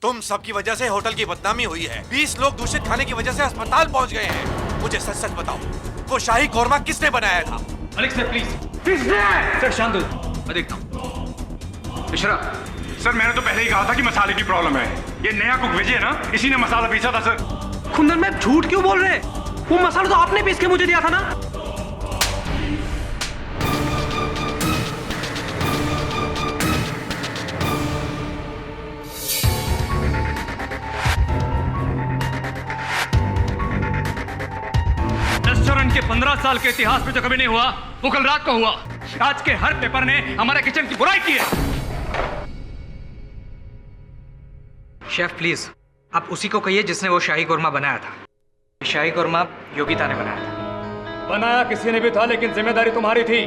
तुम सबकी वजह से होटल की बदनामी हुई है। 20 लोग दूषित खाने की वजह से अस्पताल पहुंच गए हैं। मुझे सच सच बताओ, वो शाही कोरमा किसने बनाया था? Malik sir please. सर शांत हो, मैं देखता हूँ। मिश्रा सर, मैंने तो पहले ही कहा था कि मसाले की प्रॉब्लम है। ये नया कुक विजय है ना, इसी ने मसाला पीसा था सर। कुंदन मैम झूठ क्यों बोल रहे हैं? वो मसाला तो आपने पीस के मुझे दिया था ना। रेस्टोरेंट के 15 साल के इतिहास में जो कभी नहीं हुआ, वो कल रात को हुआ। आज के हर पेपर ने हमारे किचन की बुराई की है। शेफ प्लीज, आप उसी को कहिए जिसने वो शाही कोरमा बनाया था। शाही कोरमा योगिता ने बनाया था। बनाया किसी ने भी था, लेकिन जिम्मेदारी तुम्हारी थी।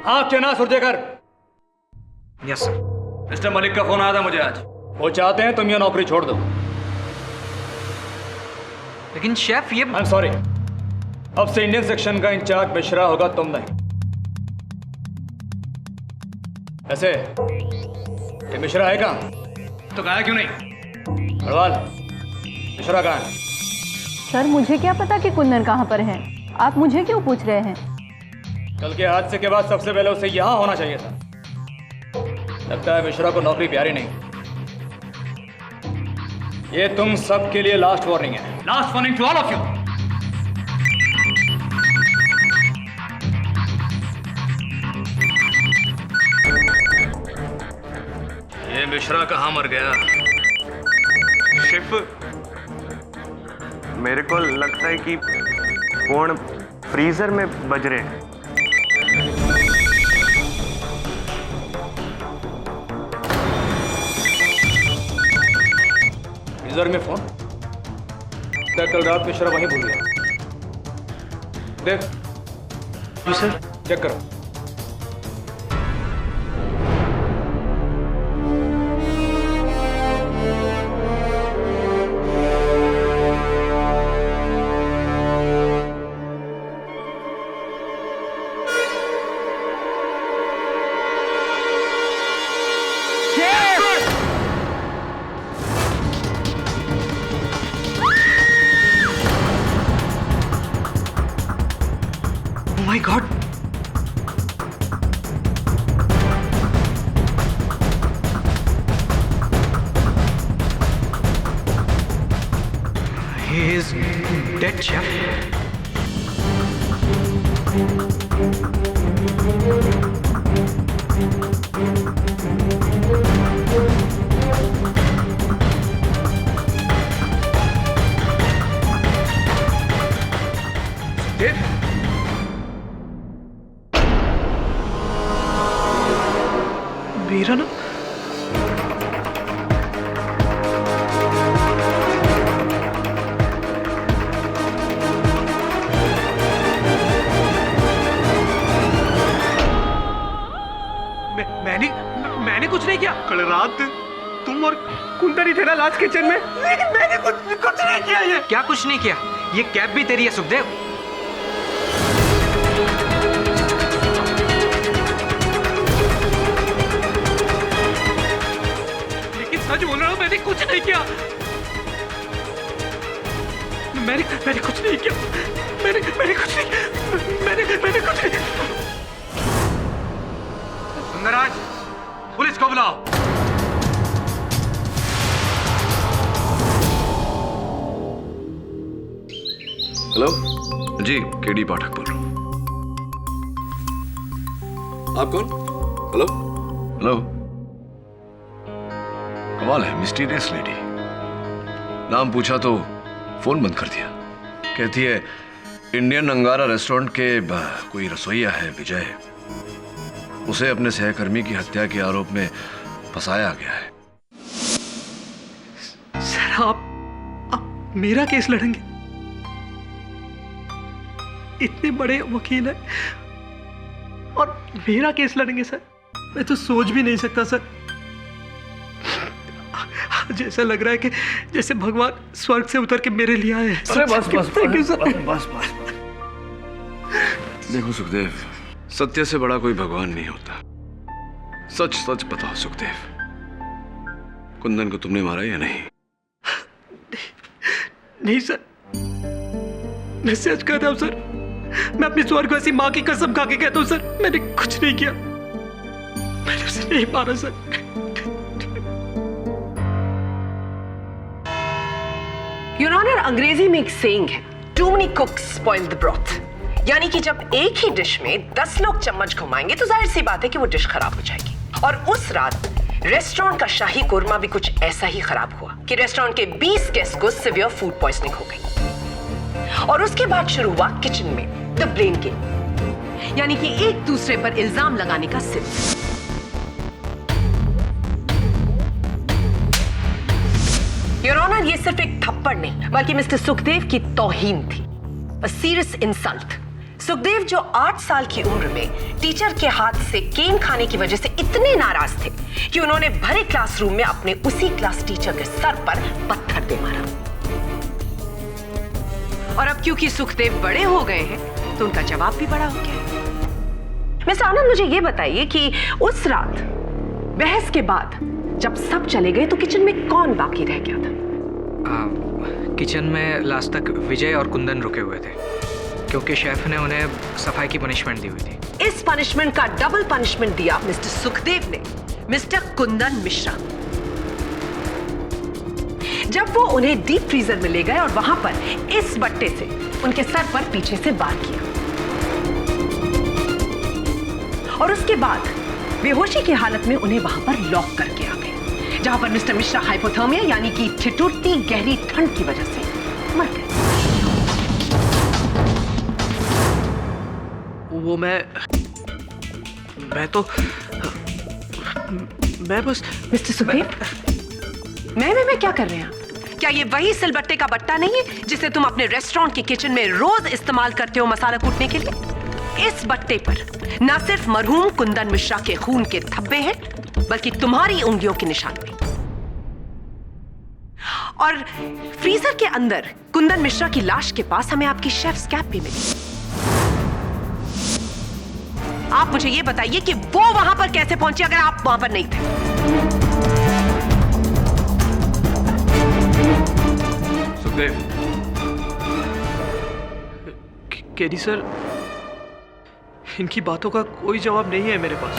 हाँ क्या ना सुरजेकर? Yes sir. मिस्टर मलिक का फोन आया था मुझे आज। वो चाहते हैं तुम ये नौकरी छोड़ दो। लेकिन शेफ ये आई एम सॉरी, अब से इंडियन सेक्शन का इंचार्ज मिश्रा होगा, तुम नहीं। ऐसे ये मिश्रा है कहाँ? तो गाया क्यों नहीं? अग्रवाल, मिश्रा कहाँ है? सर मुझे क्या पता कि कुंदन कहाँ पर है? आप मुझे क्यों पूछ रहे हैं? कल के हादसे के बाद सबसे पहले उसे यहां होना चाहिए था। लगता है मिश्रा को नौकरी प्यारी नहीं। ये तुम सब के लिए लास्ट वार्निंग है। Last warning to all of you. ये मिश्रा कहाँ मर गया? शेफ, मेरे को लगता है कि फोन फ्रीजर में बज रहे हैं। फ्रीजर में फोन? क्या कल रात मिश्रा वहीं भूल गया? देख। जी सर। चेक करो। My god, he is dead chef. Veera ना? मैंने कुछ नहीं किया। कल रात तुम और कुंदन ही थे ना लास्ट किचन में, लेकिन मैंने कुछ नहीं किया। ये क्या कुछ नहीं किया? ये कैब भी तेरी है सुखदेव। सच बोल रहा हूं, मैंने कुछ नहीं किया। मैंने कुछ नहीं किया। मैंने कुछ नहीं किया। मैंने कुछ नहीं। सुंदरराज, पुलिस को बुलाओ। हेलो जी, केडी पाठक बोल रहा हूँ। आप कौन? Hello hello. कमाल है, मिस्टीरियस लेडी। नाम पूछा तो फोन बंद कर दिया। कहती है इंडियन अंगारा रेस्टोरेंट के कोई रसोइया है विजय, उसे अपने सहकर्मी की हत्या के आरोप में फंसाया गया है। सर आप मेरा केस लड़ेंगे? इतने बड़े वकील हैं और मेरा केस लड़ेंगे सर? मैं तो सोच भी नहीं सकता सर। जैसा लग रहा है कि जैसे भगवान स्वर्ग से उतर के मेरे लिए आए हैं। अरे बस बस थैंक यू सर। बस बस। देखो सुखदेव, सत्य से बड़ा कोई भगवान नहीं होता। सच सच बताओ सुखदेव, कुंदन को तुमने मारा या नहीं? नहीं सर, मैं सच कहता हूं सर। मैं अपनी स्वर्गवासी माँ की कसम खा के कहता हूं सर, मैंने कुछ नहीं किया। मैंने उसे नहीं मारा सर। योर ऑनर, अंग्रेजी में एक सेइंग है, too many cooks spoil the broth. यानी कि जब एक ही डिश में 10 लोग चम्मच घुमाएंगे तो जाहिर सी बात है कि वो डिश खराब हो जाएगी। और उस रात रेस्टोरेंट का शाही कोरमा भी कुछ ऐसा ही खराब हुआ कि रेस्टोरेंट के 20 गेस्ट को सीवियर फूड पॉइजनिंग हो गई। और उसके बाद शुरू हुआ किचन में द ब्लेम गेम, यानी कि एक दूसरे पर इल्जाम लगाने का सिलसिला। योर ऑनर, ये सिर्फ एक थप्पड़ नहीं बल्कि मिस्टर सुखदेव की तौहीन थी, अ सीरियस इंसल्ट। सुखदेव जो 8 साल की उम्र में टीचर के हाथ से केन खाने की वजह से इतने नाराज थे कि उन्होंने भरे क्लासरूम में अपने उसी क्लास टीचर के सर पर पत्थर दे मारा। और अब क्योंकि सुखदेव बड़े हो गए हैं तो उनका जवाब भी बड़ा हो गया। मिस्टर आनंद, मुझे ये बताइए कि उस रात बहस के बाद जब सब चले गए तो किचन में कौन बाकी रह गया था? किचन में लास्ट तक विजय और कुंदन रुके हुए थे क्योंकि शेफ ने उन्हें सफाई की पनिशमेंट दी हुई थी। इस पनिशमेंट का डबल पनिशमेंट दिया मिस्टर सुखदेव ने मिस्टर कुंदन मिश्रा। जब वो उन्हें डीप फ्रीजर में ले गए और वहां पर इस बट्टे से उनके सर पर पीछे से वार किया और उसके बाद बेहोशी की हालत में उन्हें वहां पर लॉक करके आ गए, जहां पर मिस्टर मिश्रा हाइपोथर्मिया यानी कि ठिठुरती गहरी ठंड की वजह से मर गए। वो मैं बस मिस्टर सुखदेव, मैं क्या कर रहे हैं? क्या ये वही सिलबट्टे का बट्टा नहीं है जिसे तुम अपने रेस्टोरेंट के किचन में रोज इस्तेमाल करते हो मसाला कूटने के लिए? इस बट्टे पर न सिर्फ मरहूम कुंदन मिश्रा के खून के धब्बे हैं बल्कि तुम्हारी उंगलियों के निशान भी। और फ्रीजर के अंदर कुंदन मिश्रा की लाश के पास हमें आपकी शेफ्स कैप भी मिली। आप मुझे यह बताइए कि वो वहां पर कैसे पहुंचे अगर आप वहां पर नहीं थे? सुखदेव, केडी सर, इनकी बातों का कोई जवाब नहीं है मेरे पास।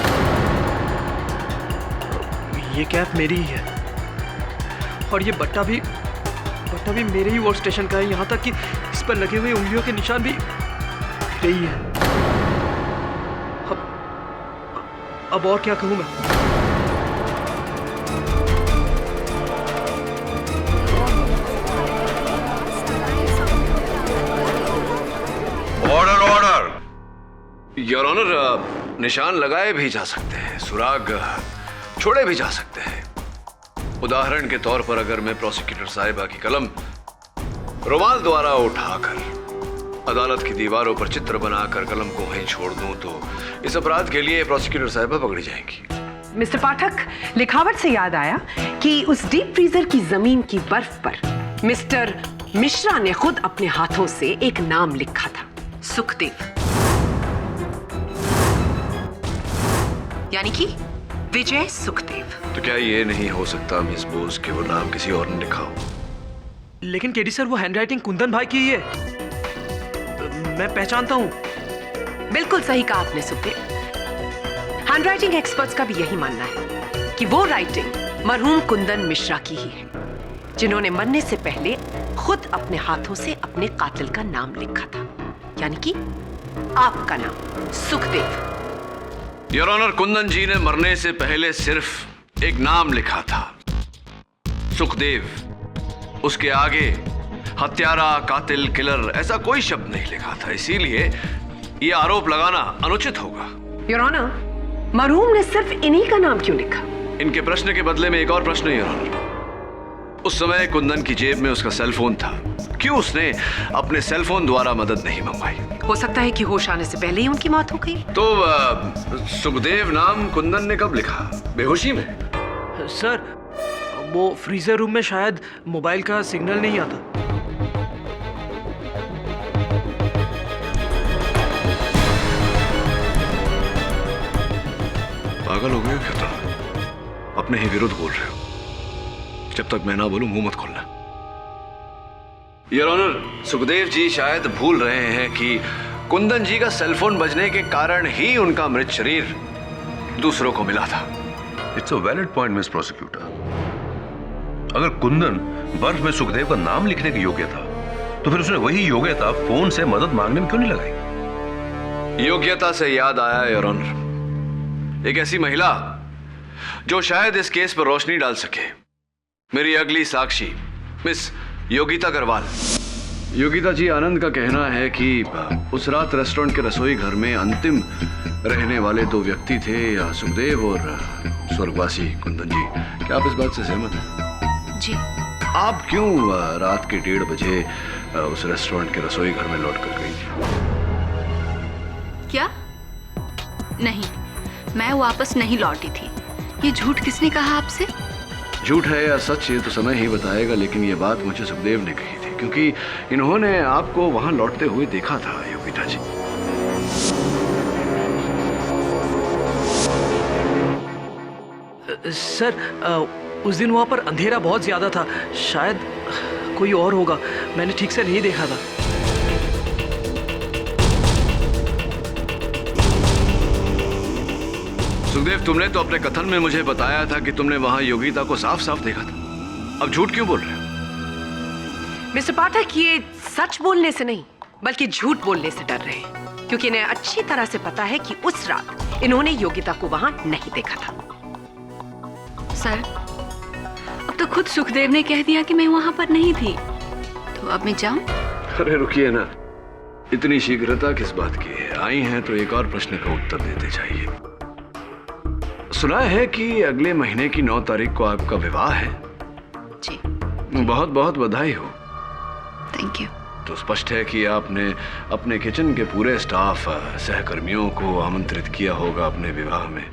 ये कैप मेरी ही है और ये बट्टा भी मेरे ही वर्क स्टेशन का है, यहां तक कि इस पर लगे हुए उंगलियों के निशान भी मेरे ही है। अब और क्या कहूं मैं? Order order. योर ऑनर, निशान लगाए भी जा सकते हैं, सुराग छोड़े भी जा सकते हैं। उदाहरण के तौर पर अगर मैं प्रोसिक्यूटर साहिबा की कलम रुमाल द्वारा उठाकर अदालत की दीवारों पर चित्र बनाकर कलम को वहीं छोड़ दूं तो इस अपराध के लिए प्रोसिक्यूटर साहिबा पकड़ी जाएंगी। मिस्टर पाठक, लिखावट से याद आया कि उस डीप फ्रीजर की जमीन की बर्फ पर मिस्टर मिश्रा ने खुद अपने हाथों से एक नाम लिखा था, सुखदेव, यानी कि विजय सुखदेव। तो क्या ये नहीं हो सकता मिस बोस कि वो नाम किसी और ने लिखा हो? लेकिन केडी सर, वो हैंडराइटिंग कुंदन भाई की ही है, मैं पहचानता हूं। बिल्कुल सही कहा आपने सुखदेव। हैंडराइटिंग एक्सपर्ट्स का भी यही मानना है कि वो राइटिंग मरहूम कुंदन मिश्रा की ही है, जिन्होंने मरने से पहले खुद अपने हाथों से अपने कातिल का नाम लिखा था, यानी कि आपका नाम सुखदेव। योर ऑनर, कुंदन जी ने मरने से पहले सिर्फ एक नाम लिखा था, सुखदेव। उसके आगे हत्यारा, कातिल, किलर ऐसा कोई शब्द नहीं लिखा था, इसीलिए ये आरोप लगाना अनुचित होगा। योर ऑनर, मरहूम ने सिर्फ इन्हीं का नाम क्यों लिखा? इनके प्रश्न के बदले में एक और प्रश्न, योर ऑनर। उस समय कुंदन की जेब में उसका सेल फोन था, क्यों उसने अपने सेल फोन द्वारा मदद नहीं मंगवाई? हो सकता है कि होश आने से पहले ही उनकी मौत हो गई। तो सुखदेव नाम कुंदन ने कब लिखा? बेहोशी में? सर, वो फ्रीजर रूम में शायद मोबाइल का सिग्नल नहीं आता। पागल हो गए हो क्या तुम? अपने ही विरुद्ध बोल रहे हो। जब तक मैं ना बोलूं मुंह मत खोलना। योर ऑनर, सुखदेव जी शायद भूल रहे हैं कि कुंदन जी का सेलफोन बजने के कारण ही उनका मृत शरीर दूसरों को मिला था। It's a valid point miss prosecutor. अगर कुंदन बर्फ में सुखदेव का नाम लिखने के योग्य था तो फिर उसने वही योग्यता फोन से मदद मांगने में क्यों नहीं लगाई? योग्यता से याद आया योर ऑनर, एक ऐसी महिला जो शायद इस केस पर रोशनी डाल सके, मेरी अगली साक्षी मिस योगिता अग्रवाल। योगिता जी, आनंद का कहना है कि उस रात रेस्टोरेंट के रसोई घर में अंतिम रहने वाले दो व्यक्ति थे, सुखदेव और स्वर्गवासी कुंदन जी। क्या आप इस बात से सहमत हैं? जी। आप क्यों रात के 1:30 बजे उस रेस्टोरेंट के रसोई घर में लौट कर गई थी? क्या? नहीं, मैं वापस नहीं लौटी थी। ये झूठ किसने कहा आपसे? झूठ है या सच ये तो समय ही बताएगा, लेकिन ये बात मुझे सुखदेव ने कही थी क्योंकि इन्होंने आपको वहां लौटते हुए देखा था योगिता जी। सर, उस दिन वहाँ पर अंधेरा बहुत ज्यादा था, शायद कोई और होगा, मैंने ठीक से नहीं देखा था। सुखदेव, तुमने तो अपने कथन में मुझे बताया था कि तुमने वहां योगिता को साफ साफ देखा था। अब झूठ क्यों बोल रहे हो? मिस्टर पाठक, ये सच बोलने से नहीं बल्कि झूठ बोलने से डर रहे हैं, क्योंकि इन्हें अच्छी तरह से पता है कि उस रात इन्होंने योगिता को वहां नहीं देखा था। सर, अब तो खुद सुखदेव ने कह दिया कि मैं वहां पर नहीं थी, तो अब मैं जाऊं? अरे रुकिए ना, इतनी शीघ्रता किस बात की है? आई हैं तो एक और प्रश्न का उत्तर देते चाहिए। सुना है कि अगले महीने की 9 तारीख को आपका विवाह है। जी। बहुत बहुत बधाई हो। Thank you. तो स्पष्ट है कि आपने अपने किचन के पूरे स्टाफ, सहकर्मियों को आमंत्रित किया होगा अपने विवाह में।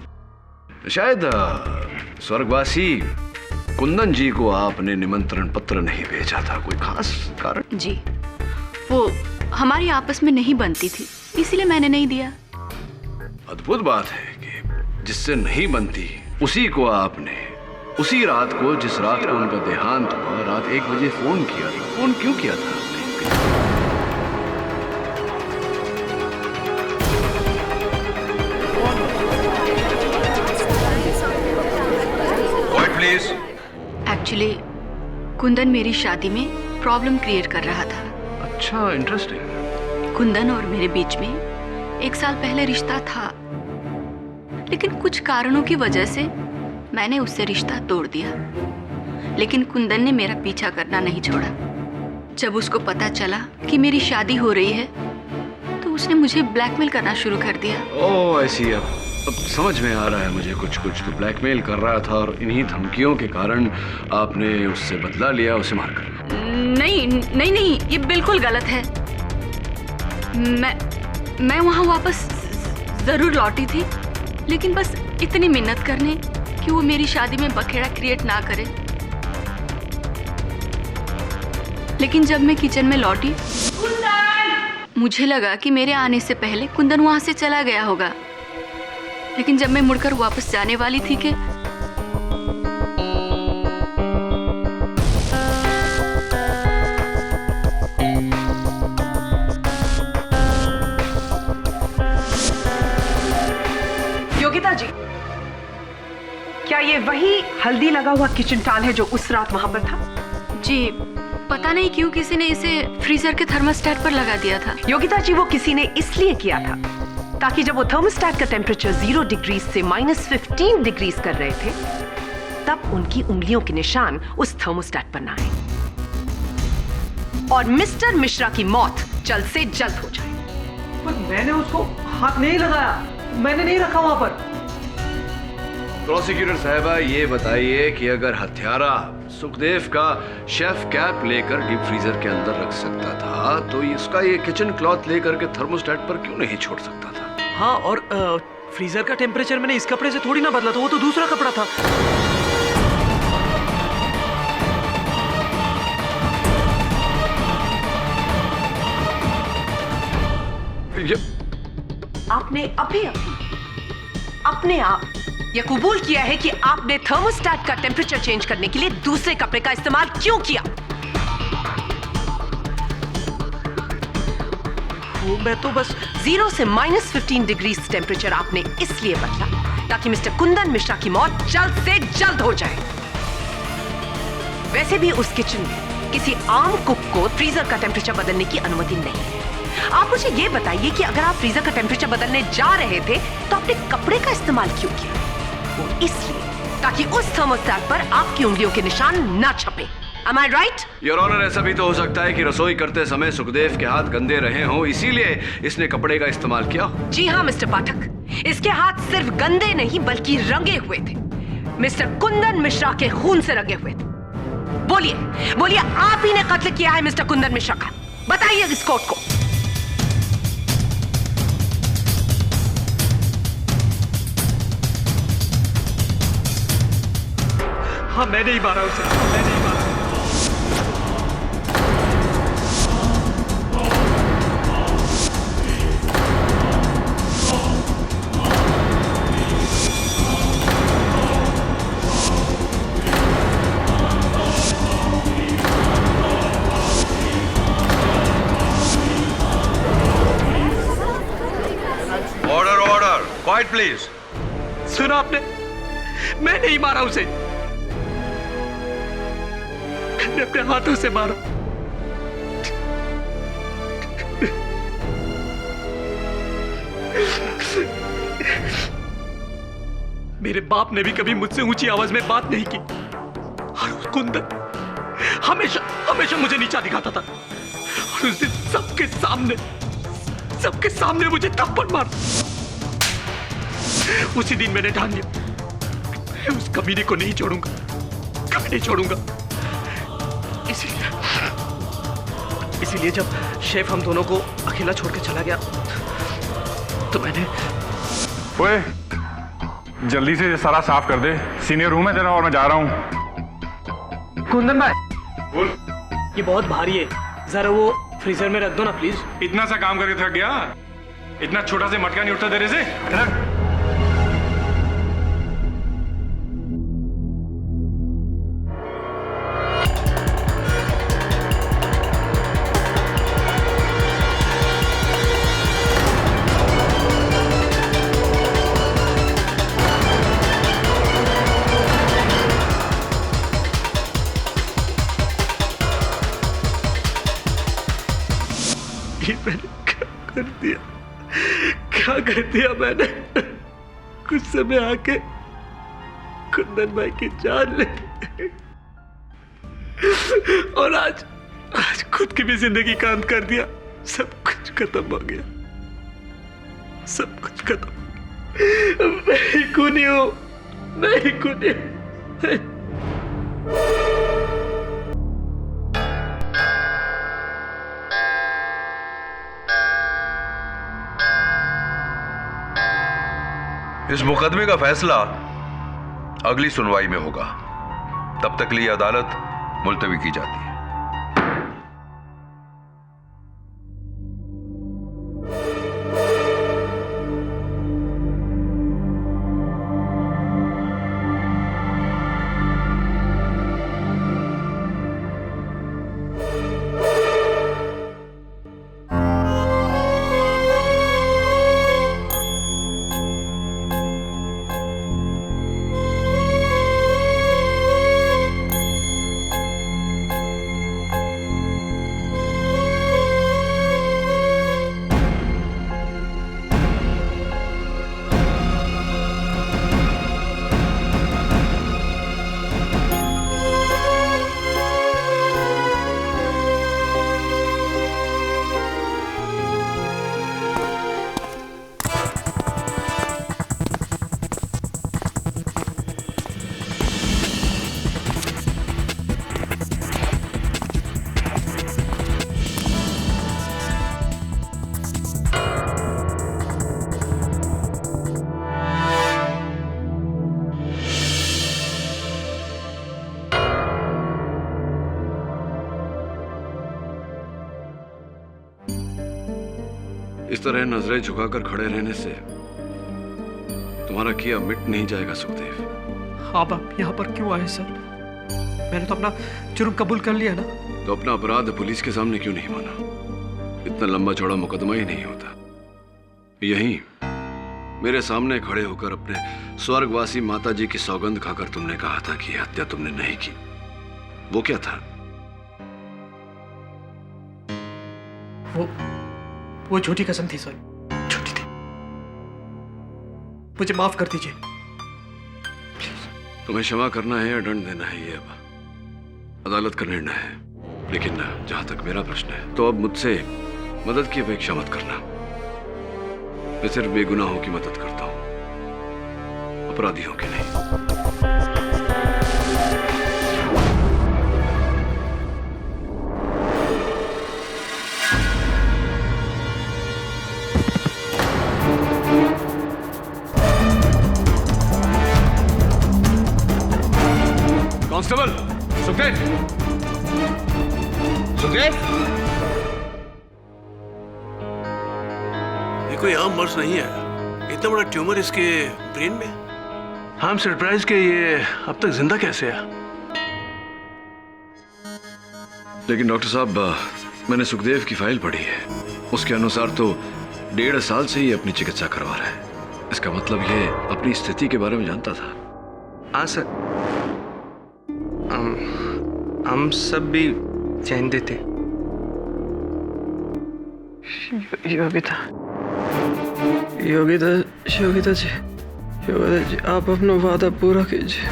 शायद स्वर्गवासी कुंदन जी को आपने निमंत्रण पत्र नहीं भेजा था, कोई खास कारण? जी, वो हमारी आपस में नहीं बनती थी, इसीलिए मैंने नहीं दिया। अद्भुत बात है कि जिससे नहीं बनती उसी को आपने उसी रात को, जिस रात को उनका देहांत हुआ, रात 1 बजे फोन किया था। फोन क्यों किया था Quiet, please. एक्चुअली कुंदन मेरी शादी में प्रॉब्लम क्रिएट कर रहा था। अच्छा, इंटरेस्टिंग। कुंदन और मेरे बीच में 1 साल पहले रिश्ता था, लेकिन कुछ कारणों की वजह से मैंने उससे रिश्ता तोड़ दिया। लेकिन कुंदन ने मेरा पीछा करना नहीं छोड़ा। जब उसको पता चला कि मेरी शादी हो रही है तो उसने मुझे ब्लैकमेल करना शुरू कर दिया। ओह, ऐसी अब समझ में आ रहा है मुझे। कुछ तो ब्लैकमेल कर रहा था और इन्हीं धमकियों के कारण आपने उससे बदला लिया, उसे मारकर। नहीं, ये बिल्कुल गलत है। मैं वहां वापस जरूर लौटी थी, लेकिन बस इतनी मिन्नत करने कि वो मेरी शादी में बखेड़ा क्रिएट ना करे। लेकिन जब मैं किचन में लौटी, मुझे लगा कि मेरे आने से पहले कुंदन वहां से चला गया होगा। लेकिन जब मैं मुड़कर वापस जाने वाली थी कि योगिता जी, क्या ये वही हल्दी लगा हुआ किचन टॉवल है जो उस रात वहां पर था? जी, पता नहीं क्यों किसी ने इसे फ्रीजर के थर्मोस्टेट पर लगा दिया था। योगिता जी, वो किसी ने इसलिए किया था ताकि जब वो थर्मोस्टेट का टेम्परेचर 0 डिग्री से -15 डिग्री कर रहे थे, तब उनकी उंगलियों के निशान उस थर्मोस्टेट पर ना आए और मिस्टर मिश्रा की मौत जल्द से जल्द हो जाए। पर मैंने उसको हाथ नहीं लगाया, मैंने नहीं रखा वहां पर। प्रोसिक्यूटर साहबा, ये बताइए कि अगर हत्यारा सुखदेव का शेफ कैप लेकर डीप फ्रीजर के अंदर रख सकता था तो इसका ये किचन क्लॉथ लेकर के थर्मोस्टेट पर क्यों नहीं छोड़ सकता था? हाँ, और फ्रीजर का टेम्परेचर मैंने इस कपड़े से थोड़ी ना बदला था, वो तो दूसरा कपड़ा था। आपने अभी अपने आप यह कबूल किया है कि आपने थर्मोस्टेट का टेम्परेचर चेंज करने के लिए दूसरे कपड़े का इस्तेमाल क्यों किया? वो मैं तो बस 0 से -15 डिग्री टेम्परेचर आपने इसलिए बदला ताकि मिस्टर कुंदन मिश्रा की मौत जल्द से जल्द हो जाए। वैसे भी उस किचन में किसी आम कुक को फ्रीजर का टेम्परेचर बदलने की अनुमति नहीं है। आप मुझे ये बताइए कि अगर आप फ्रीजर का टेम्परेचर बदलने जा रहे थे तो आपने कपड़े का इस्तेमाल क्यों किया? वो इसलिए ताकि उस थर्मोस्टेट पर आपकी उंगलियों के निशान ना छपे। Am I right? Your honour, ऐसा भी तो हो सकता है कि रसोई करते समय सुखदेव के हाथ गंदे रहे हों, इसीलिए इसने कपड़े का इस्तेमाल किया। जी हाँ मिस्टर पाठक, इसके हाथ सिर्फ गंदे नहीं बल्कि रंगे हुए थे। मिस्टर कुंदन मिश्रा के खून से रंगे हुए थे। बोलिए बोलिए, आप ही ने कत्ल किया है मिस्टर कुंदन मिश्रा का। बताइए इस कोर्ट को। हाँ, मैंने ही मारा उसे, मैंने ही मारा। Order order, quite please. सुना आपने? मैंने ही मारा उसे, मैंने अपने हाथों से मारा। मेरे बाप ने भी कभी मुझसे ऊंची आवाज में बात नहीं की और उस कुंदन हमेशा हमेशा मुझे नीचा दिखाता था। और उस दिन सबके सामने मुझे थप्पड़ मारा। उसी दिन मैंने ठान लिया, मैं उस कमीने को नहीं छोड़ूंगा, कभी नहीं छोड़ूंगा। इसीलिए जब शेफ हम दोनों को अकेला छोड़ के चला गया तो मैंने। ओए, जल्दी से सारा साफ कर दे। सीनियर रूम है तेरा और मैं जा रहा हूँ। कुंदन भाई, बोल। ये बहुत भारी है, जरा वो फ्रीजर में रख दो ना प्लीज। इतना सा काम करके थक गया? इतना छोटा से मटका नहीं उठता तेरे से? मैंने क्या कर दिया मैंने? गुस्से में आके कुंदन भाई की जान ले और आज खुद की भी जिंदगी का अंत कर दिया। सब कुछ खत्म हो गया, सब कुछ खत्म। मैं ही खूनी हूं, मैं ही खूनी हूं। इस मुकदमे का फैसला अगली सुनवाई में होगा। तब तक के लिए अदालत मुलतवी की जाती है। इस तरह नजरें झुकाकर खड़े रहने से तुम्हारा किया मिट नहीं जाएगा सुखदेव। आप यहाँ पर क्यों आए सर? मैंने तो अपना जुर्म कबूल कर लिया ना। तो अपना अपराध पुलिस के सामने क्यों नहीं माना? इतना लंबा चौड़ा मुकदमा ही नहीं होता। यहीं मेरे सामने खड़े होकर अपने स्वर्गवासी माता जी की सौगंध खाकर तुमने कहा था कि हत्या तुमने नहीं की। वो क्या था? वो झूठी कसम थी सर, झूठी थी। मुझे माफ कर दीजिए। तुम्हें क्षमा करना है या दंड देना है ये अब अदालत का निर्णय है। लेकिन जहां तक मेरा प्रश्न है तो अब मुझसे मदद की अपेक्षा मत करना। मैं सिर्फ बेगुनाहों की मदद करता हूं, अपराधियों की नहीं। कांस्टेबल सुखदेव, सुखदेव, ये कोई आम मर्ज नहीं है। इतना बड़ा ट्यूमर इसके ब्रेन में। आई एम सरप्राइज कि ये अब तक जिंदा कैसे है। लेकिन डॉक्टर साहब, मैंने सुखदेव की फाइल पढ़ी है। उसके अनुसार तो 1.5 साल से ही अपनी चिकित्सा करवा रहा है। इसका मतलब ये अपनी स्थिति के बारे में जानता था। हाँ सर, हम सब भी जानते थे। योगिता योगिता योगिता जी, योगिता जी, आप अपना वादा पूरा कीजिए,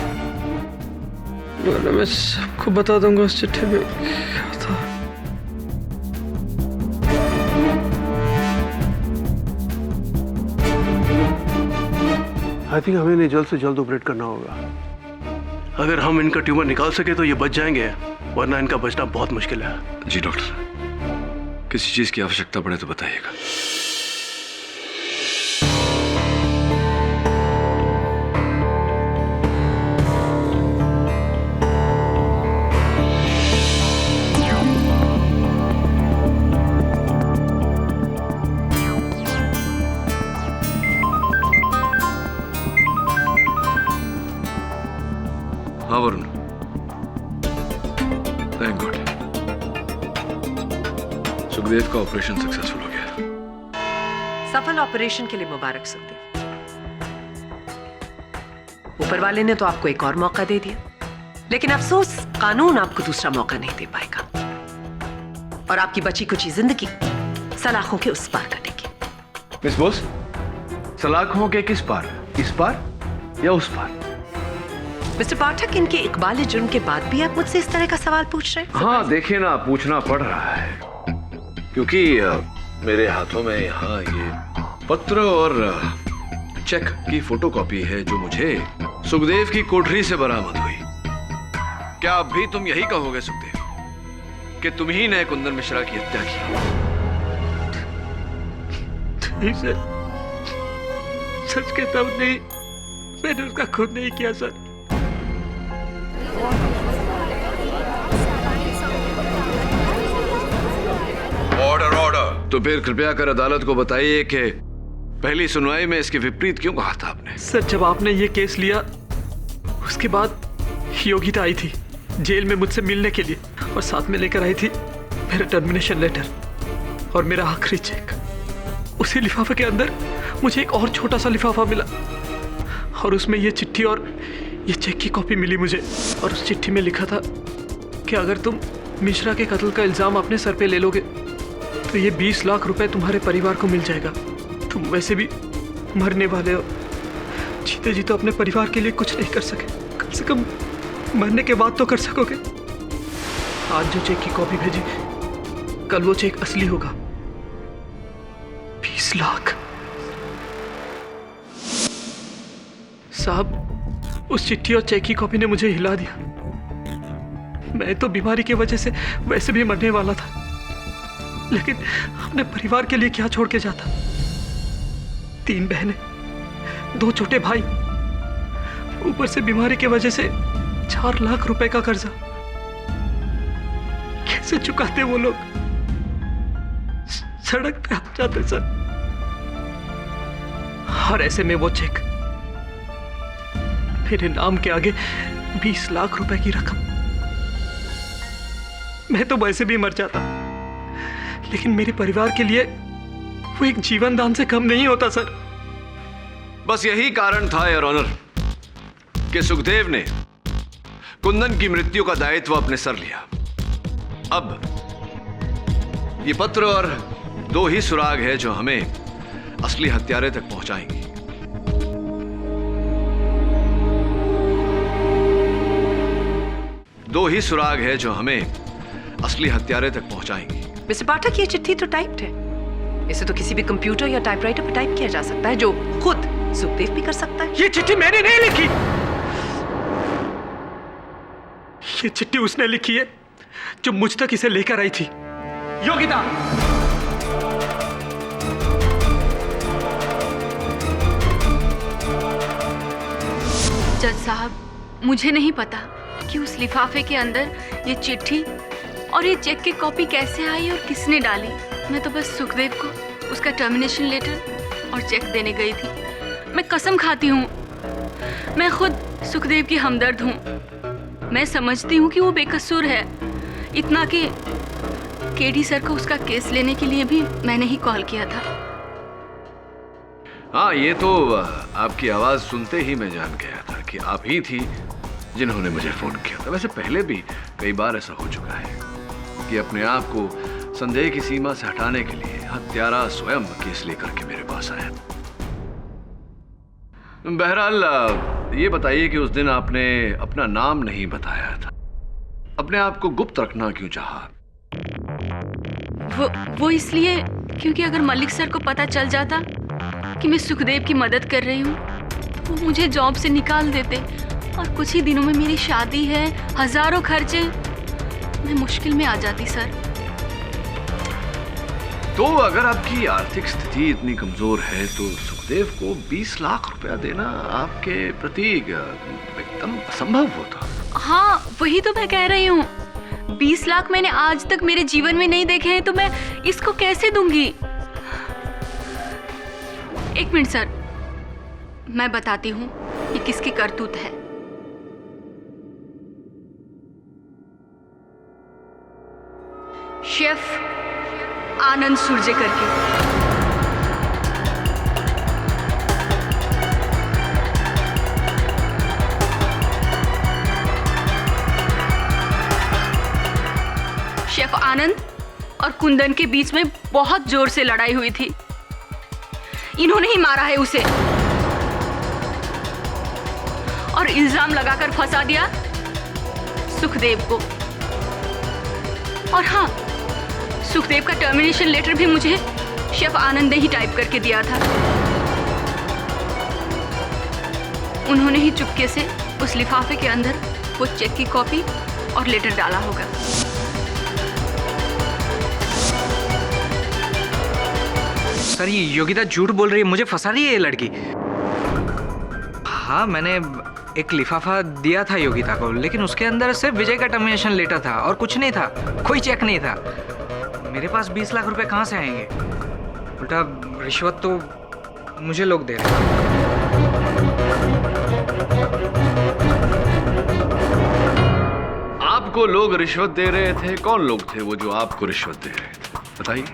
वरना मैं सबको बता दूंगा उस चिट्ठी में क्या था। आई थिंक हमें इन्हें जल्द से जल्द ऑपरेट करना होगा। अगर हम इनका ट्यूमर निकाल सके तो ये बच जाएंगे, वरना इनका बचना बहुत मुश्किल है। जी डॉक्टर, किसी चीज की आवश्यकता पड़े तो बताइएगा। हाँ वरुण, थैंक गॉड, सुखदेव का ऑपरेशन सक्सेसफुल हो गया। सफल ऑपरेशन के लिए मुबारक सुखदेव। ऊपर वाले ने तो आपको एक और मौका दे दिया, लेकिन अफसोस कानून आपको दूसरा मौका नहीं दे पाएगा और आपकी बची कुची जिंदगी सलाखों के उस पार कटेगी। मिस बोस, सलाखों के किस पार? इस पार या उस पार? मिस्टर पाठक, इनके इकबाल जुर्म के बाद भी आप मुझसे इस तरह का सवाल पूछ रहे हैं? हाँ देखिए ना, पूछना पड़ रहा है क्योंकि मेरे हाथों में यहाँ ये पत्र और चेक की फोटोकॉपी है जो मुझे सुखदेव की कोठरी से बरामद हुई। क्या अब भी तुम यही कहोगे सुखदेव कि तुम ही ने कुंदन मिश्रा की हत्या की? सच कहता हूं, नहीं, मैंने उसका खुद नहीं किया सर। Order order. तो फिर कृपया कर अदालत को बताइए कि पहली सुनवाई में इसके विपरीत क्यों कहा था आपने? सर, जब आपने ये केस लिया उसके बाद योगिता आई थी जेल में मुझसे मिलने के लिए और साथ में लेकर आई थी मेरा टर्मिनेशन लेटर और मेरा आखिरी चेक। उसी लिफाफे के अंदर मुझे एक और छोटा सा लिफाफा मिला और उसमें ये चिट्ठी और ये चेक की कॉपी मिली मुझे। और उस चिट्ठी में लिखा था कि अगर तुम मिश्रा के कत्ल का इल्जाम अपने सर पे ले लोगे तो ये 20 लाख रुपए तुम्हारे परिवार को मिल जाएगा। तुम वैसे भी मरने वाले हो, जीते जी तो अपने परिवार के लिए कुछ नहीं कर सके, कम से कम मरने के बाद तो कर सकोगे। आज जो चेक की कॉपी भेजी, कल वो चेक असली होगा। 20 लाख। साहब, उस चिट्ठी और चेक की कॉपी ने मुझे हिला दिया। मैं तो बीमारी की वजह से वैसे भी मरने वाला था, लेकिन अपने परिवार के लिए क्या छोड़ के जाता? 3 बहनें, 2 छोटे भाई, ऊपर से बीमारी की वजह से 4 लाख रुपए का कर्जा। कैसे चुकाते वो लोग? सड़क पे आ जाते सर। और ऐसे में वो चेक मेरे नाम के आगे 20 लाख रुपए की रकम। मैं तो वैसे भी मर जाता, लेकिन मेरे परिवार के लिए वो एक जीवन दान से कम नहीं होता सर। बस यही कारण था योर ऑनर कि सुखदेव ने कुंदन की मृत्यु का दायित्व अपने सर लिया। अब ये पत्र और 2 ही सुराग है जो हमें असली हत्यारे तक पहुंचाएंगे। दो ही सुराग है जो हमें असली हत्यारे तक पहुंचाएंगे। मिस्टर पाठक, ये चिट्ठी तो टाइप्ड है। इसे तो किसी भी कंप्यूटर या टाइपराइटर पर टाइप किया जा सकता है, जो खुद सुखदेव भी कर सकता है। ये चिट्ठी मैंने नहीं लिखी, ये चिट्ठी उसने लिखी है जो मुझ तक इसे लेकर आई थी। योगिता, जज साहब, मुझे नहीं पता कि उस लिफाफे के अंदर ये चिट्ठी और ये चेक की कॉपी कैसे आई और किसने डाली। मैं तो बस सुखदेव को उसका टर्मिनेशन लेटर और चेक देने गई थी। मैं कसम खाती हूँ, मैं खुद सुखदेव की हमदर्द हूँ। मैं समझती हूँ कि वो बेकसूर है, इतना कि केडी सर को उसका केस लेने के लिए भी मैंने ही कॉल किया था। हाँ, ये तो आपकी आवाज सुनते ही मैं जान गया था कि आप ही थी जिन्होंने मुझे फोन किया था। वैसे पहले भी कई बार ऐसा हो चुका है कि अपने आप को संदेह की सीमा से हटाने के लिए हत्यारा स्वयं केस लेकर के मेरे पास आया था। बहरहाल ये बताइए कि उस दिन आपने अपना नाम नहीं बताया था, अपने आप को गुप्त रखना क्यों चाहा? वो इसलिए क्योंकि अगर मलिक सर को पता चल जाता कि मैं सुखदेव की मदद कर रही हूँ तो वो मुझे जॉब से निकाल देते और कुछ ही दिनों में मेरी शादी है, हजारों खर्चे, मैं मुश्किल में आ जाती सर। तो अगर आपकी आर्थिक स्थिति इतनी कमजोर है तो सुखदेव को 20 लाख रुपया देना आपके प्रति एकदम असंभव होता। हाँ, वही तो मैं कह रही हूँ। 20 लाख मैंने आज तक मेरे जीवन में नहीं देखे हैं, तो मैं इसको कैसे दूंगी? एक मिनट सर, मैं बताती हूँ ये किसकी करतूत है। शेफ आनंद सुरजेकर की। शेफ आनंद और कुंदन के बीच में बहुत जोर से लड़ाई हुई थी। इन्होंने ही मारा है उसे और इल्जाम लगाकर फंसा दिया सुखदेव को। और हाँ, सुखदेव का टर्मिनेशन लेटर भी मुझे शेफ आनंद ने ही टाइप करके दिया था। उन्होंने ही चुपके से उस लिफाफे के अंदर वो चेक की कॉपी और लेटर डाला होगा। सर, ये योगिता झूठ बोल रही है, मुझे फंसा रही है ये लड़की। हाँ, मैंने एक लिफाफा दिया था योगिता को, लेकिन उसके अंदर सिर्फ विजय का टर्मिनेशन लेटर था और कुछ नहीं था, कोई चेक नहीं था। मेरे पास 20 लाख रुपए कहाँ से आएंगे? उल्टा रिश्वत तो मुझे लोग दे रहे हैं। आपको लोग रिश्वत दे रहे थे? कौन लोग थे वो जो आपको रिश्वत दे रहे थे, बताइए।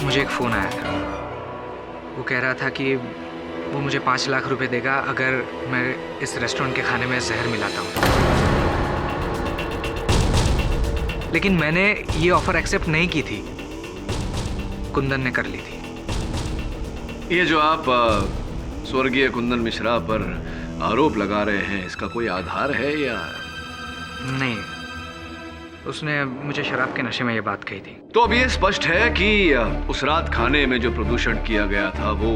मुझे एक फोन आया था, वो कह रहा था कि वो मुझे 5 लाख रुपए देगा अगर मैं इस रेस्टोरेंट के खाने में जहर मिलाता हूँ। लेकिन मैंने ये ऑफर एक्सेप्ट नहीं की थी, कुंदन ने कर ली थी। ये जो आप स्वर्गीय कुंदन मिश्रा पर आरोप लगा रहे हैं, इसका कोई आधार है या नहीं? उसने मुझे शराब के नशे में ये बात कही थी। तो अब ये स्पष्ट है कि उस रात खाने में जो प्रदूषण किया गया था वो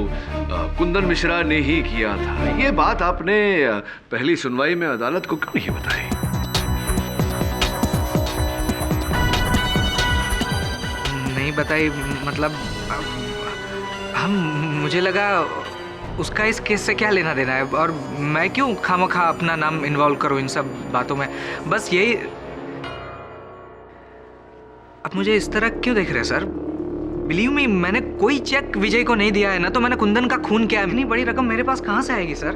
कुंदन मिश्रा ने ही किया था। ये बात आपने पहली सुनवाई में अदालत को क्यों नहीं बताई? नहीं बताई मतलब मुझे लगा उसका इस केस से क्या लेना देना है, और मैं क्यों खामखा अपना नाम इन्वॉल्व करूं इन सब बातों में। बस यही। अब मुझे इस तरह क्यों देख रहे हैं सर? बिलीव मी, मैंने कोई चेक विजय को नहीं दिया है ना, तो मैंने कुंदन का खून किया है। इतनी बड़ी रकम मेरे पास कहाँ से आएगी सर?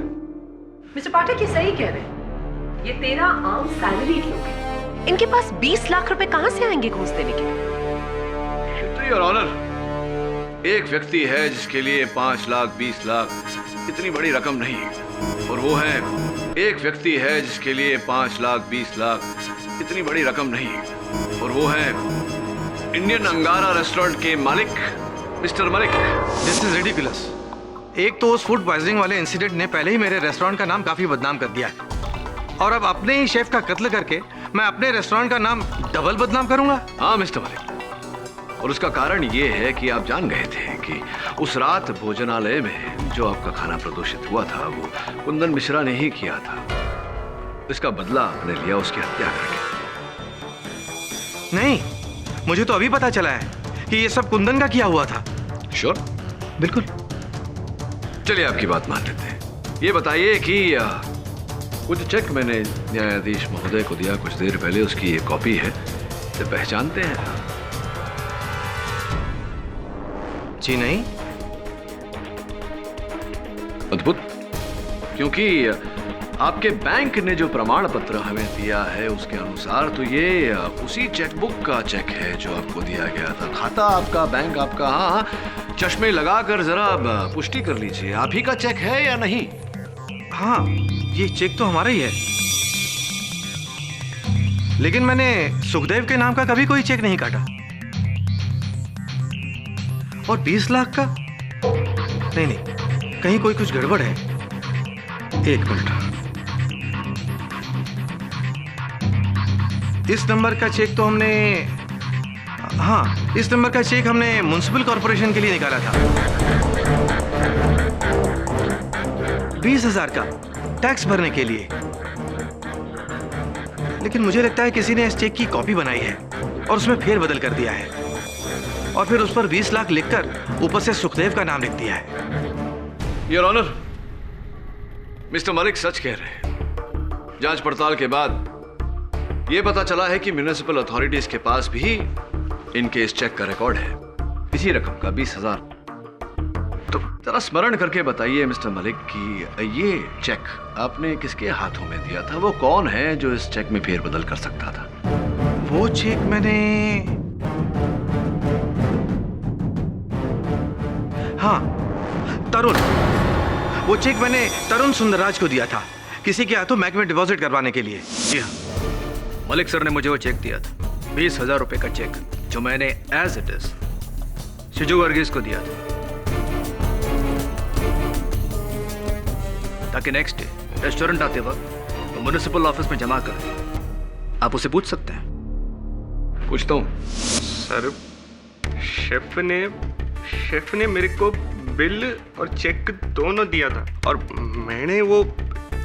मिस्टर पाठक ये सही कह रहे हैं, ये 13 आम सैलरीड लोग हैं, इनके पास 20 लाख रुपए कहाँ से आएंगे घूस देने के लिए? योर ऑनर, एक व्यक्ति है जिसके लिए 5 लाख 20 लाख इतनी बड़ी रकम नहीं, और वो है एक व्यक्ति है जिसके लिए 5 लाख 20 लाख इतनी बड़ी रकम नहीं, और वो है इंडियन अंगारा रेस्टोरेंट के मालिक mister Malik. This is ridiculous. एक तो उस फूड पॉइजनिंग वाले इंसिडेंट ने पहले ही मेरे रेस्टोरेंट का नाम काफी बदनाम कर दिया है, और अब अपने ही शेफ का कत्ल करके मैं अपने रेस्टोरेंट का नाम डबल बदनाम करूंगा। हाँ मिस्टर मलिक, और उसका कारण ये है कि आप जान गए थे कि उस रात भोजनालय में जो आपका खाना प्रदूषित हुआ था वो कुंदन मिश्रा ने ही किया था। इसका बदला आपने लिया उसकी हत्या करके। नहीं, मुझे तो अभी पता चला है कि ये सब कुंदन का किया हुआ था। श्योर? बिल्कुल। चलिए आपकी बात मान लेते हैं। ये बताइए कि कुछ चेक मैंने न्यायाधीश महोदय को दिया कुछ देर पहले, उसकी ये कॉपी है, इसे पहचानते हैं? जी नहीं। अद्भुत, क्योंकि आपके बैंक ने जो प्रमाण पत्र हमें दिया है उसके अनुसार तो ये उसी चेकबुक का चेक है जो आपको दिया गया था। खाता आपका, बैंक आपका। हाँ, चश्मे लगाकर जरा पुष्टि कर लीजिए, आप ही का चेक है या नहीं? हाँ, ये चेक तो हमारा ही है, लेकिन मैंने सुखदेव के नाम का कभी कोई चेक नहीं काटा। और 20 लाख का? नहीं, कहीं कोई कुछ गड़बड़ है। एक मिनट, इस नंबर का चेक तो हमने, हाँ, इस नंबर का चेक हमने म्युनिसिपल कॉर्पोरेशन के लिए निकाला था। 20,000 का टैक्स भरने के लिए। लेकिन मुझे लगता है किसी ने इस चेक की कॉपी बनाई है और उसमें फेरबदल कर दिया है, और फिर उस पर 20 लाख लिखकर ऊपर से सुखदेव का नाम लिख दिया है। योर ऑनर, मिस्टर मलिक सच कह रहे हैं। जांच पड़ताल के बाद यह पता चला है कि म्युनिसिपल अथॉरिटीज के पास भी इनके इस चेक का रिकॉर्ड है, इसी रकम का 20,000। तो जरा स्मरण करके बताइए मिस्टर मलिक कि ये चेक आपने किसके हाथों में दिया था? वो कौन है जो इस चेक में फेरबदल कर सकता था? वो चेक मैंने, हाँ, तरुण, वो चेक मैंने तरुण सुंदरराज को दिया था, किसी के हाथों बैंक में डिपॉजिट करवाने के लिए। जी हाँ, मलिक सर ने मुझे वो चेक दिया था, 20,000 रुपए का चेक, जो मैंने एज इट इज शिजू वर्गीस को दिया था, ताकि नेक्स्ट डे रेस्टोरेंट आते वक्त वो म्युनिसिपल ऑफिस में जमा कर दें। आप उसे पूछ सकते हैं। पूछता हूँ। सर, शेफ ने मेरे को बिल और चेक दोनों दिया था, और मैंने वो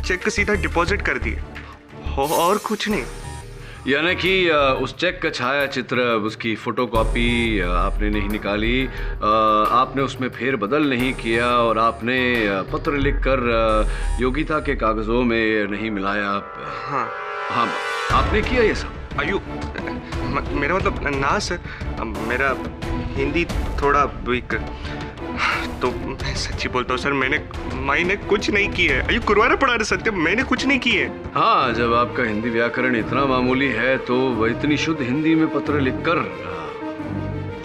चेक सीधा डिपॉजिट कर दिया, और कुछ नहीं। यानी कि उस चेक का छाया चित्र, उसकी फोटोकॉपी आपने नहीं निकाली, आपने उसमें फेरबदल नहीं किया, और आपने पत्र लिखकर योगिता के कागजों में नहीं मिलाया। हाँ, आपने किया ये सब? मेरा मतलब ना सर, मेरा हिंदी थोड़ा वीक, तो मैं सच्ची बोलता हूँ सर, मैंने कुछ नहीं किया है। अयो कुरवारा पड़ा रहे सत्य, मैंने कुछ नहीं किया है। हाँ, जब आपका हिंदी व्याकरण इतना मामूली है तो वह इतनी शुद्ध हिंदी में पत्र लिखकर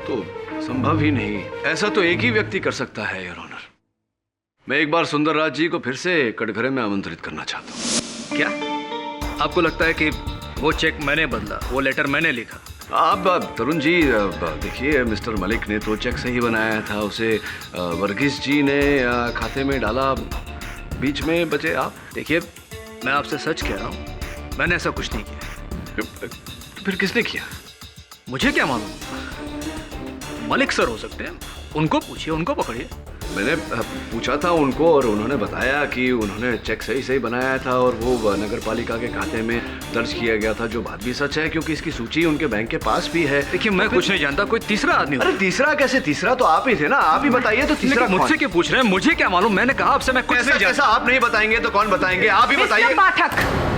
तो संभव ही नहीं। ऐसा तो एक ही व्यक्ति कर सकता है योर ऑनर। मैं एक बार सुंदरराज जी को फिर से कटघरे में आमंत्रित करना चाहता हूँ। क्या आपको लगता है कि वो चेक मैंने बदला, वो लेटर मैंने लिखा? आप तरुण जी देखिए, मिस्टर मलिक ने तो चेक सही बनाया था, उसे वर्गीस जी ने खाते में डाला, बीच में बचे आप। देखिए, मैं आपसे सच कह रहा हूँ, मैंने ऐसा कुछ नहीं किया। फिर किसने किया? मुझे क्या मालूम, मलिक सर हो सकते हैं, उनको पूछिए, उनको पकड़िए। मैंने पूछा था उनको और उन्होंने बताया कि उन्होंने चेक सही बनाया था और वो नगर पालिका के खाते में दर्ज किया गया था, जो बात भी सच है क्योंकि इसकी सूची उनके बैंक के पास भी है। देखिए, मैं कुछ नहीं जानता, कोई तीसरा आदमी। अरे तीसरा कैसे? तीसरा तो आप ही थे ना, आप ही बताइए। तो तीसरा मुझसे क्यों पूछ रहे हैं? मुझे क्या मालूम, मैंने कहा आपसे मैं कुछ नहीं जानता। ऐसा आप नहीं बताएंगे तो कौन बताएंगे? आप ही बताइए।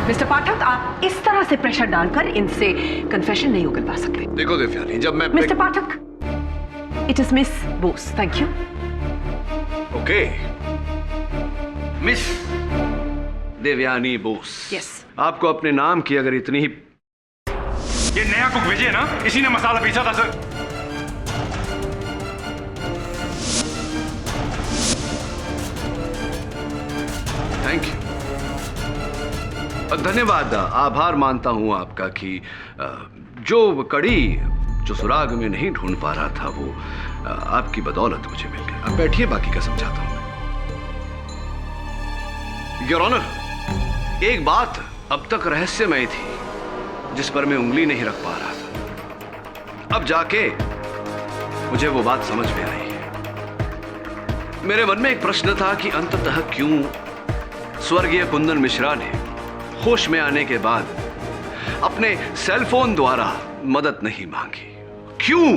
मिस्टर पाठक, आप इस तरह से प्रेशर डालकर इनसे कन्फेशन नहीं करवा सकते। देखो देवयानी, जब मैं mister Pathak, It is Miss Bose. Thank you. Okay, miss Devyani Bose. Yes. आपको अपने नाम की अगर इतनी ही ये नया कुक विजय ना, इसी ने मसाला पीसा था सर। थैंक यू, धन्यवाद, आभार मानता हूं आपका कि जो कड़ी जो सुराग में नहीं ढूंढ पा रहा था वो आपकी बदौलत मुझे मिल गई। अब बैठिए, बाकी का समझाता हूं। योर ऑनर, एक बात अब तक रहस्यमय थी जिस पर मैं उंगली नहीं रख पा रहा था। अब जाके मुझे वो बात समझ में आई है। मेरे मन में एक प्रश्न था कि अंततः क्यों स्वर्गीय कुंदन मिश्रा ने होश में आने के बाद अपने सेल फोन द्वारा मदद नहीं मांगी। क्यों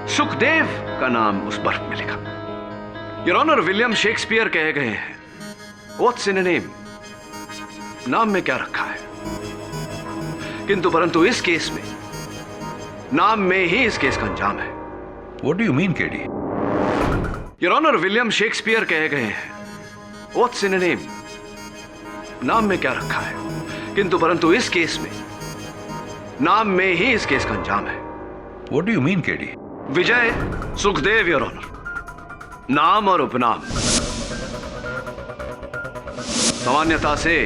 सुखदेव का नाम उस बर्फ में लिखा। योर ऑनर, विलियम शेक्सपियर कह गए हैं, व्हाट्स इन अ नेम, नाम में क्या रखा है। किंतु परंतु इस केस में नाम में ही इस केस का अंजाम है। What do you mean, KD? Your honour, William Shakespeare कह गए हैं, व्हाट्स इन अ नेम, नाम में क्या रखा है। किंतु परंतु इस केस में नाम में ही इस केस का अंजाम है। What do you mean, KD? Vijay Sukhdev, your honour, नाम और उपनाम। सामान्यता से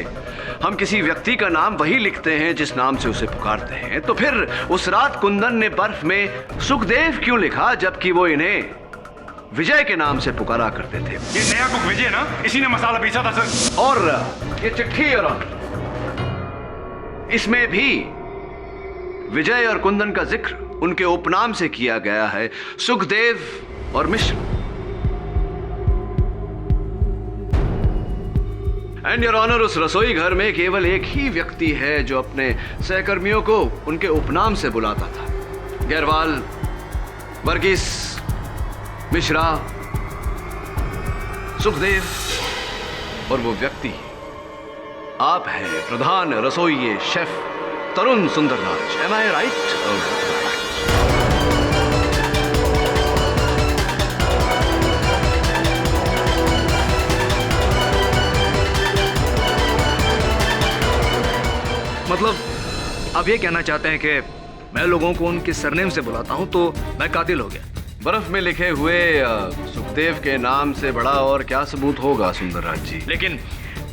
हम किसी व्यक्ति का नाम वही लिखते हैं जिस नाम से उसे पुकारते हैं, तो फिर उस रात कुंदन ने बर्फ में सुखदेव क्यों लिखा जबकि वो इन्हें विजय के नाम से पुकारा करते थे। ये नया कुक विजय ना, इसी ने मसाला पीसा था सर। और ये चिट्ठी, योर ऑनर, इसमें भी विजय और कुंदन का जिक्र उनके उपनाम से किया गया है, सुखदेव और मिश्र। एंड योर ऑनर, उस रसोई घर में केवल एक ही व्यक्ति है जो अपने सहकर्मियों को उनके उपनाम से बुलाता था। गैरवाल, वर्गीस, मिश्रा, सुखदेव, और वो व्यक्ति आप हैं, प्रधान रसोइये शेफ तरुण सुंदरराज। एम आई राइट? मतलब आप ये कहना चाहते हैं कि मैं लोगों को उनके सरनेम से बुलाता हूं तो मैं कातिल हो गया। बर्फ में लिखे हुए सुखदेव के नाम से बड़ा और क्या सबूत होगा सुंदरराज जी। लेकिन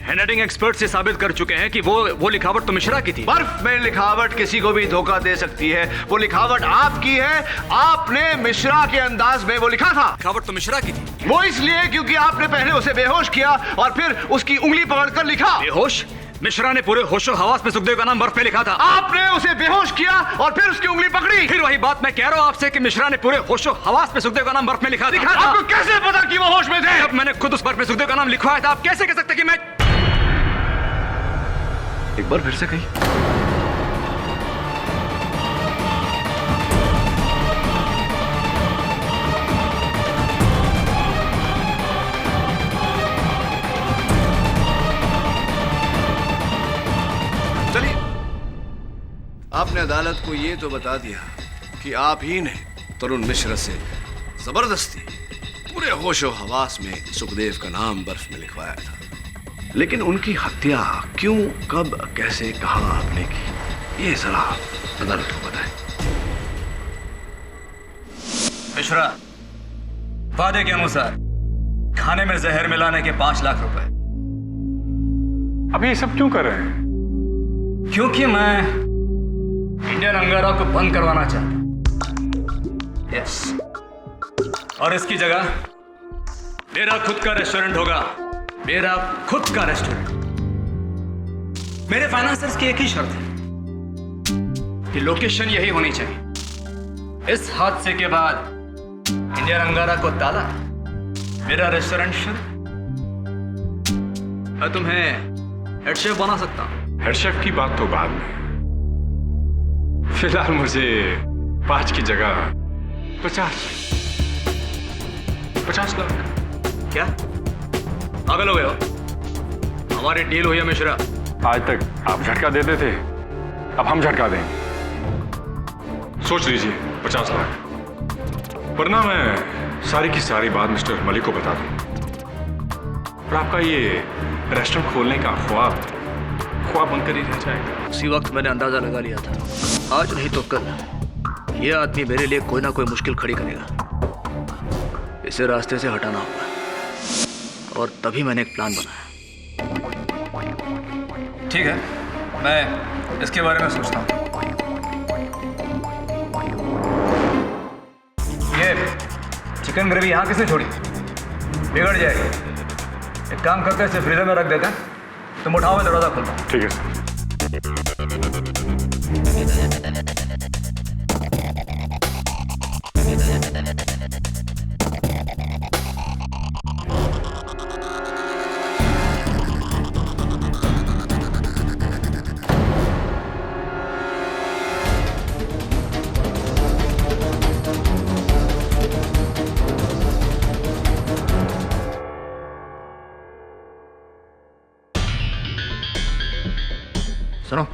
हैंडराइटिंग एक्सपर्ट से साबित कर चुके हैं कि वो लिखावट तो मिश्रा की थी। बर्फ में लिखावट किसी को भी धोखा दे सकती है। वो लिखावट आपकी है, आपने मिश्रा के अंदाज में वो लिखा था। लिखावट तो मिश्रा की थी। वो इसलिए क्योंकि आपने पहले उसे बेहोश किया और फिर उसकी उंगली पकड़कर लिखा। बेहोश? मिश्रा ने पूरे होशो हवास में सुखदेव का नाम बर्फ पे लिखा था। आपने उसे बेहोश किया और फिर उसकी उंगली पकड़ी। फिर वही बात मैं कह रहा हूँ आपसे कि मिश्रा ने पूरे होशो हवास में सुखदेव का नाम बर्फ में लिखा था। आपको कैसे पता कि वो होश में थे? जब मैंने खुद उस बर्फ में सुखदेव का नाम लिखवाया था, आप कैसे कह सकते कि मैं। एक बार फिर से कही। चलिए, आपने अदालत को ये तो बता दिया कि आप ही ने तरुण मिश्र से जबरदस्ती पूरे होशो हवास में सुखदेव का नाम बर्फ में लिखवाया था। लेकिन उनकी हत्या क्यों, कब, कैसे, कहां आपने की, ये जरा अदालत को बताएं। मिश्रा, वादे के अनुसार खाने में जहर मिलाने के 5 लाख रुपए। अब ये सब क्यों कर रहे हैं? क्योंकि मैं इंडियन अंगारा को बंद करवाना चाहता। यस, और इसकी जगह मेरा खुद का रेस्टोरेंट होगा। मेरा खुद का रेस्टोरेंट। मेरे फाइनेंसर्स की एक ही शर्त है कि लोकेशन यही होनी चाहिए। इस हादसे के बाद इंडियन अंगारा को ताला, मेरा रेस्टोरेंट शुरू। मैं तुम्हें हेड शेफ बना सकता हूं। हेड शेफ की बात तो बाद में, फिलहाल मुझे 5 की जगह 50 लाख। क्या पागल हो गए हो? हमारी डील हुई है मिश्रा। आज तक आप झटका देते थे, अब हम झटका देंगे। सोच लीजिए, 50 लाख। वरना मैं सारी की सारी बात मिस्टर मलिक को बता दूं। और आपका ये रेस्टोरेंट खोलने का ख्वाब बनकर ही रह जाएगा। उसी वक्त मैंने अंदाजा लगा लिया था, आज नहीं तो कल ये आदमी मेरे लिए कोई ना कोई मुश्किल खड़ी करेगा। इसे रास्ते से हटाना होगा और तभी मैंने एक प्लान बनाया। ठीक है, मैं इसके बारे में सोचता हूँ। ये चिकन ग्रेवी यहाँ किसने छोड़ी? बिगड़ जाएगी। एक काम करते हैं, इसे फ्रीजर में रख देते हैं। तुम उठाओ, मैं दरवाजा खोलता हूँ। ठीक है सर। सुनो,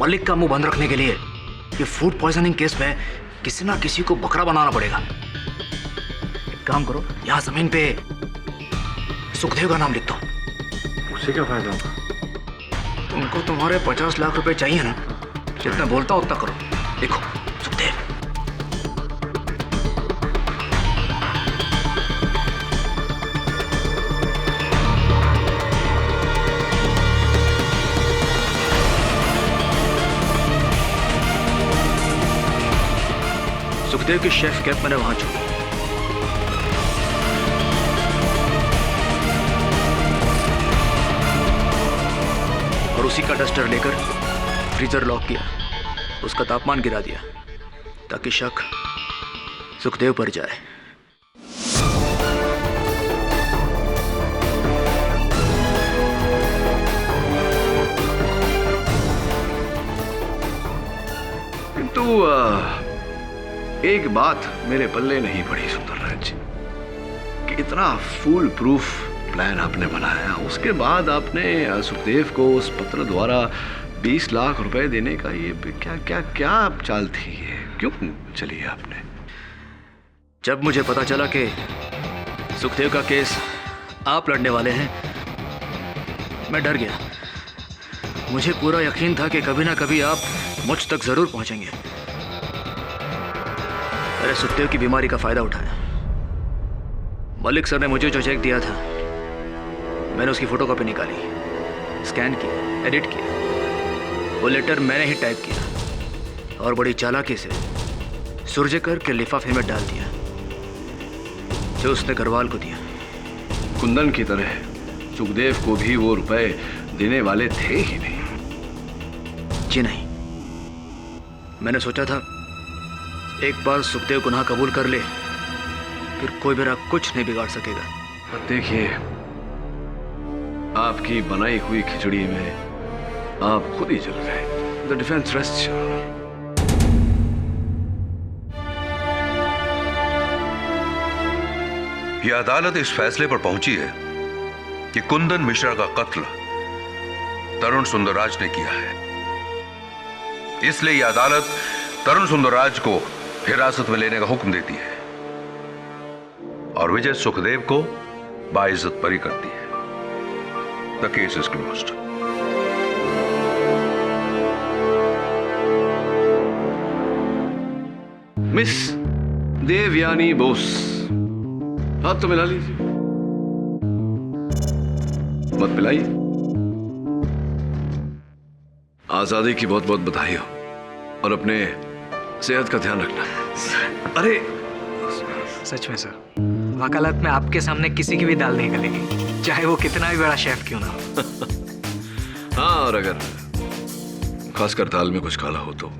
मलिक का मुंह बंद रखने के लिए ये फूड पॉइजनिंग केस में किसी ना किसी को बकरा बनाना पड़ेगा। एक काम करो, यहाँ जमीन पे सुखदेव का नाम लिख दो। उससे क्या फायदा होगा? तुमको तुम्हारे 50 लाख रुपए चाहिए ना, जितना बोलता उतना करो। देखो, सुखदेव। सुखदेव की शेफ कैप मैंने वहां छोड़ी। और उसी का डस्टर लेकर फ्रीजर लॉक किया, उसका तापमान गिरा दिया ताकि शक सुखदेव पर जाए। किंतु एक बात मेरे पल्ले नहीं पड़ी सुंदरराज कि इतना फूल प्रूफ प्लान आपने बनाया, उसके बाद आपने सुखदेव को उस पत्र द्वारा 20 लाख रुपए देने का ये क्या क्या क्या चाल थी? ये क्यों चली है आपने? जब मुझे पता चला कि सुखदेव का केस आप लड़ने वाले हैं, मैं डर गया। मुझे पूरा यकीन था कि कभी ना कभी आप मुझ तक जरूर पहुंचेंगे। मैंने सुखदेव की बीमारी का फायदा उठाया। मलिक सर ने मुझे जो चेक दिया था, मैंने उसकी फोटोकॉपी निकाली, स्कैन किया, एडिट किया। वो लेटर मैंने ही टाइप किया और बड़ी चालाकी से सुरजेकर के लिफाफे में डाल दिया जो उसने गरवाल को दिया। कुंदन की तरह सुखदेव को भी वो रुपए देने वाले थे ही नहीं। जी नहीं, मैंने सोचा था एक बार सुखदेव गुनाह कबूल कर ले, फिर कोई मेरा कुछ नहीं बिगाड़ सकेगा। पर देखिए, आपकी बनाई हुई खिचड़ी में आप खुद ही जल गए। The defence rest. यह अदालत इस फैसले पर पहुंची है कि कुंदन मिश्रा का कत्ल तरुण सुंदरराज ने किया है। इसलिए यह अदालत तरुण सुंदरराज को हिरासत में लेने का हुक्म देती है और विजय सुखदेव को बाइज्जत बरी करती है। The case is closed. Miss Devyani Bose, हाथ तो मिला लीजिए। मत मिलाइए। आजादी की बहुत बहुत बधाई हो और अपने सेहत का ध्यान रखना। अरे सच में सर, वकालत में आपके सामने किसी की भी दाल नहीं गलेगी, चाहे वो कितना भी बड़ा शेफ क्यों ना हो। हाँ, और अगर खासकर दाल में कुछ काला हो तो